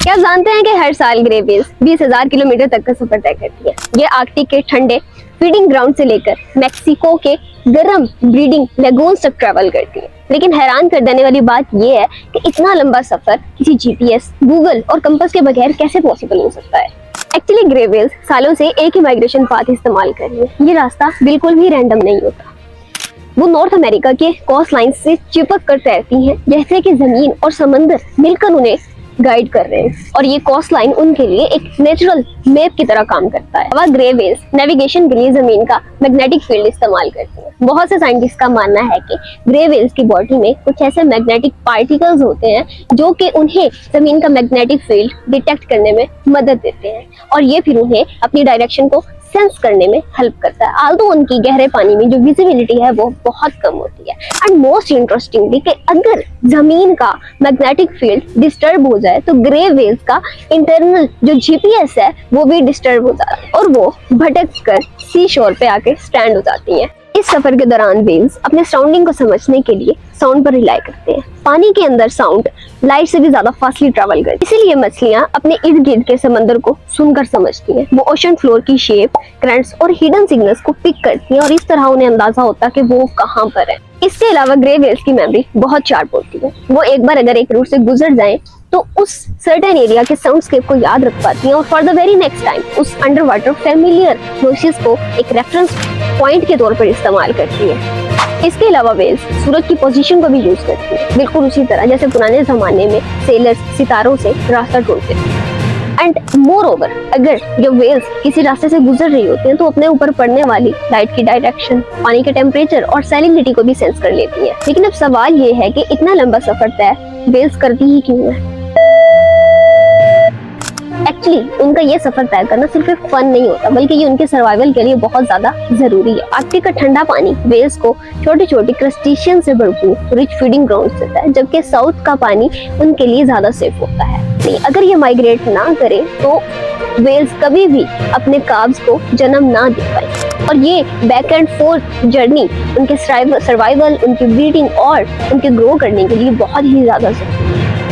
क्या जानते हैं कि हर साल ग्रे व्हेल्स 20,000 किलोमीटर तक का सफर तय करती है। ये आर्कटिक के ठंडे फीडिंग ग्राउंड से लेकर मैक्सिको के गर्म ब्रीडिंग लेगून्स तक ट्रैवल करती है। लेकिन हैरान कर देने वाली बात यह है कि इतना लंबा सफर किसी जीपीएस, गूगल और कंपास के बगैर कैसे पॉसिबल हो सकता है। एक्चुअली ग्रे व्हेल्स सालों से एक ही माइग्रेशन पाथ इस्तेमाल कर रही है। ये रास्ता बिल्कुल भी रैंडम नहीं होता। वो नॉर्थ अमेरिका के कोस्ट लाइन से चिपक कर तैरती हैं, जैसे कि जमीन और समंदर मिलकर उन्हें गाइड कर रहे हैं। और ये कोस्ट लाइन उनके लिए एक नेचुरल मैप की तरह काम करता है। वह ग्रे व्हेल्स नेविगेशन के लिए जमीन का मैग्नेटिक फील्ड इस्तेमाल करती है। बहुत से साइंटिस्ट का मानना है कि ग्रे व्हेल्स की बॉडी में कुछ ऐसे मैग्नेटिक पार्टिकल्स होते हैं जो कि उन्हें जमीन का मैग्नेटिक फील्ड डिटेक्ट करने में मदद देते हैं और ये फिर उन्हें अपनी डायरेक्शन को सेंस करने में हेल्प करता है। आल्दो उनकी गहरे पानी में जो विजिबिलिटी है वो बहुत कम होती है। एंड मोस्ट इंटरेस्टिंगली कि अगर जमीन का मैग्नेटिक फील्ड डिस्टर्ब हो जाए तो ग्रे व्हेल्स का इंटरनल जो जीपीएस है वो भी डिस्टर्ब हो जाता है और वो भटक कर सी शोर पे आके स्टैंड हो जाती हैं। इस सफर के दौरान व्हेल्स अपने साउंडिंग को समझने के लिए साउंड पर रिलाई करते हैं। पानी के अंदर साउंड लाइट से भी ज्यादा फास्टली ट्रैवल करती है, इसीलिए मछलियां अपने इर्द गिर्द के समंदर को सुनकर समझती हैं। वो ओशन फ्लोर की शेप, करंट्स और हिडन सिग्नल्स को पिक करती हैं और इस तरह उन्हें अंदाजा होता है कि वो कहाँ पर है। इसके अलावा ग्रे व्हेल्स की मेमोरी बहुत शार्प होती है। वो एक बार अगर एक रूट से गुजर जाएं तो उस सर्टेन एरिया के साउंडस्केप को याद रख पाती हैं और for the very next time उस अंडर वाटर फेमिलियर नॉइसेस को एक रेफरेंस पॉइंट के तौर पर इस्तेमाल करती है। इसके अलावा व्हेल्स सूरज की पोजीशन को भी यूज करती है, बिल्कुल उसी तरह जैसे पुराने जमाने में सेलर्स सितारों से रास्ता ढूंढते थे। एंड मोर ओवर, अगर जो व्हेल्स किसी रास्ते से गुजर रही होती हैं तो अपने ऊपर पड़ने वाली लाइट की डायरेक्शन, पानी के टेम्परेचर और सैलिनिटी को भी सेंस कर लेती है। लेकिन अब सवाल ये है कि इतना लंबा सफर तय व्हेल्स करती ही क्यों है। एक्चुअली उनका ये सफर तय करना सिर्फ एक फन नहीं होता, बल्कि ये उनके सर्वाइवल के लिए बहुत ज्यादा जरूरी है। आर्कटिक का ठंडा पानी व्हेल्स को छोटे छोटे क्रस्टेशियन से भरपूर रिच फीडिंग ग्राउंड देता है, जबकि साउथ का पानी उनके लिए ज्यादा सेफ होता है। नहीं, अगर ये माइग्रेट ना करे तो व्हेल्स कभी भी अपने काब्स को जन्म ना दे पाए और ये बैक एंड फोर्थ जर्नी उनके सर्वाइवल, उनकी ब्रीडिंग और उनके ग्रो करने के लिए बहुत ही ज्यादा जरूरी है।